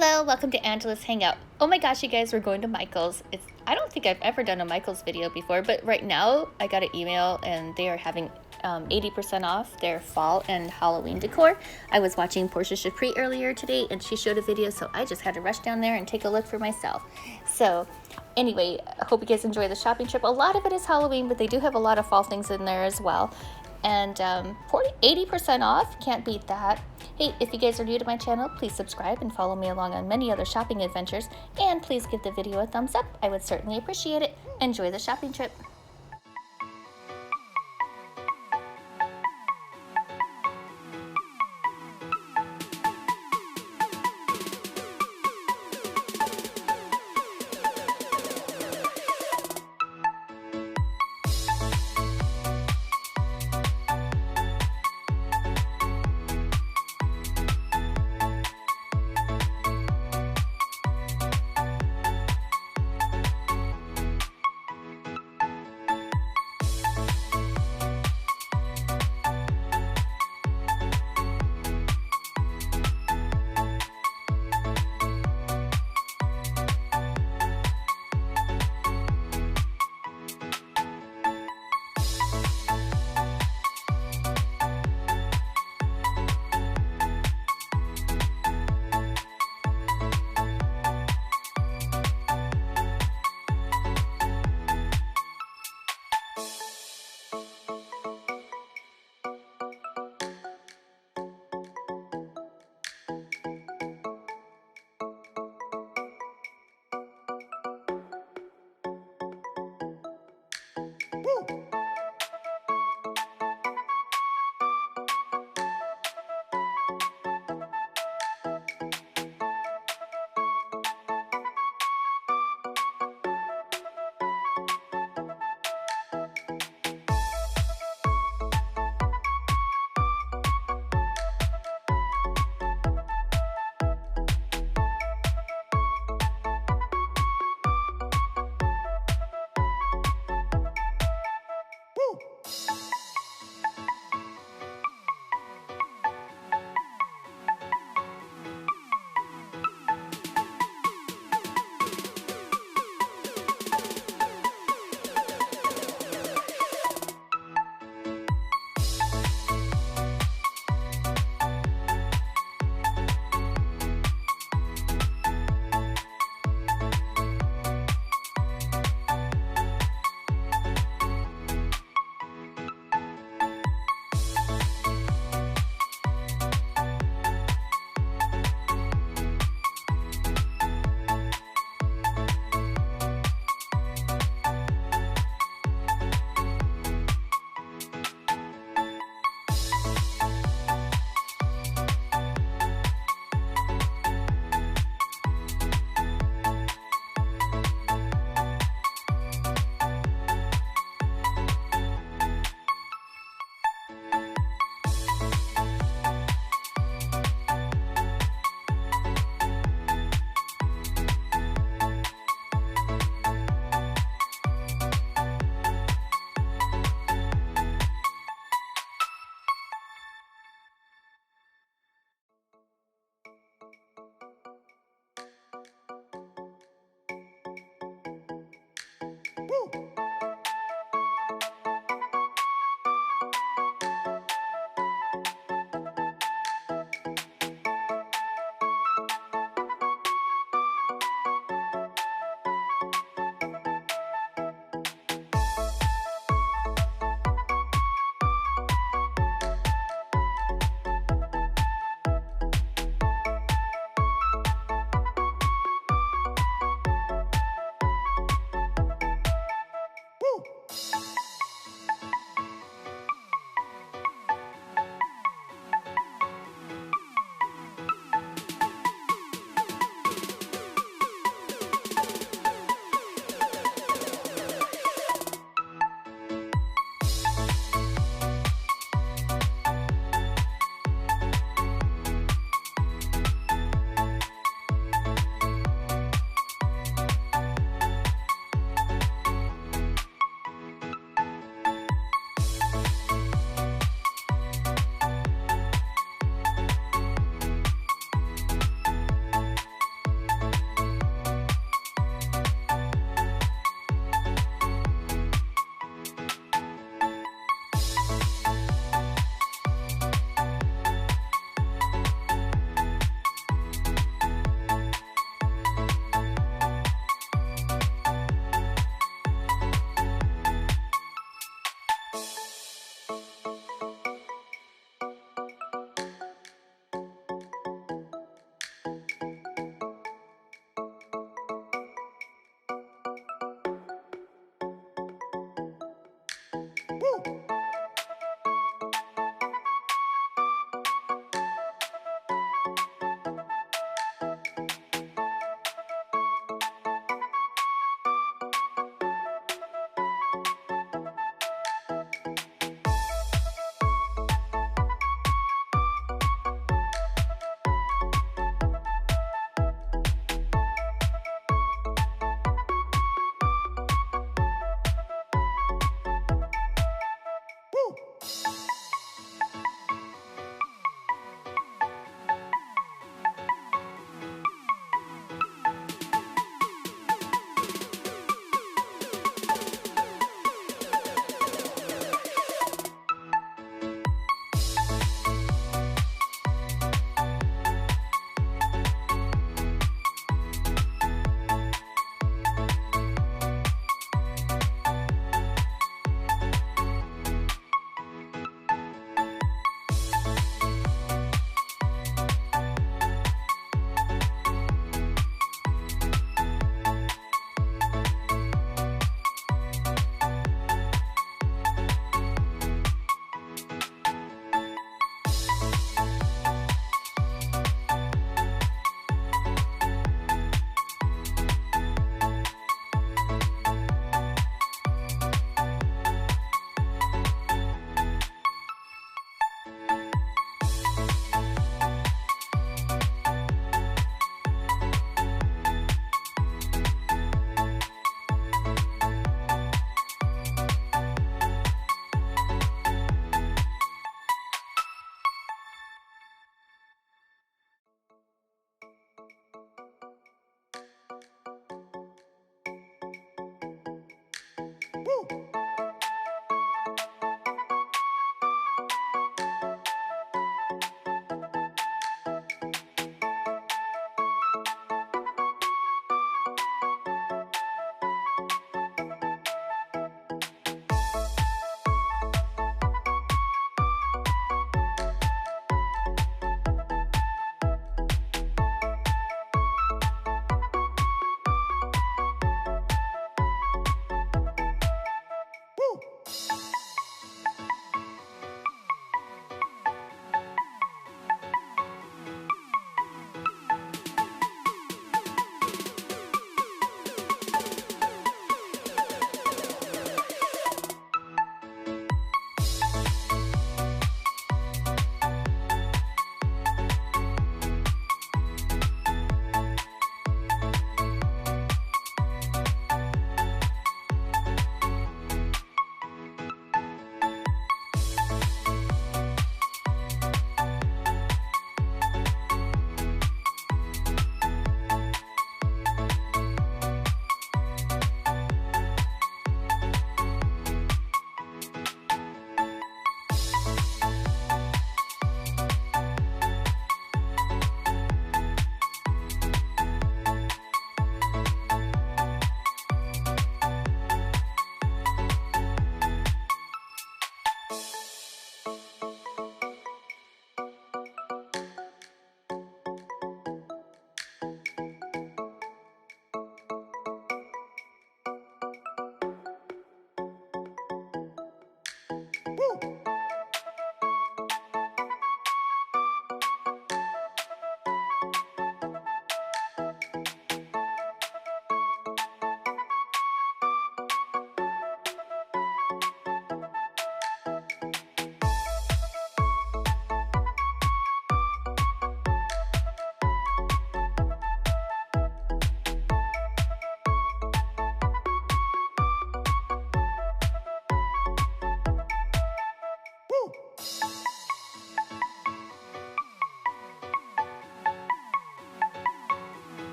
Hello, welcome to Angela's Hangout. Oh my gosh, you guys, we're going to Michael's. I don't think I've ever done a Michael's video before, but right now I got an email and they are having 80% off their fall and Halloween decor. I was watching Portia Shapri earlier today and she showed a video, so I just had to rush down there and take a look for myself. So anyway, I hope you guys enjoy the shopping trip. A lot of it is Halloween, but they do have a lot of fall things in there as well. And 80% off, can't beat that. Hey, if you guys are new to my channel, please subscribe and follow me along on many other shopping adventures, and please give the video a thumbs up. I would certainly appreciate it. Enjoy the shopping trip.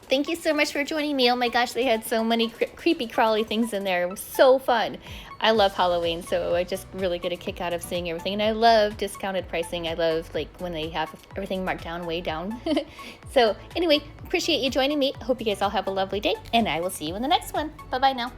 Thank you so much for joining me. Oh my gosh, they had so many creepy crawly things in there. It was so fun. I love Halloween, so I just really get a kick out of seeing everything. And I love discounted pricing. I love like when they have everything marked down, way down. So anyway, appreciate you joining me. Hope you guys all have a lovely day, and I will see you in the next one. Bye-bye now.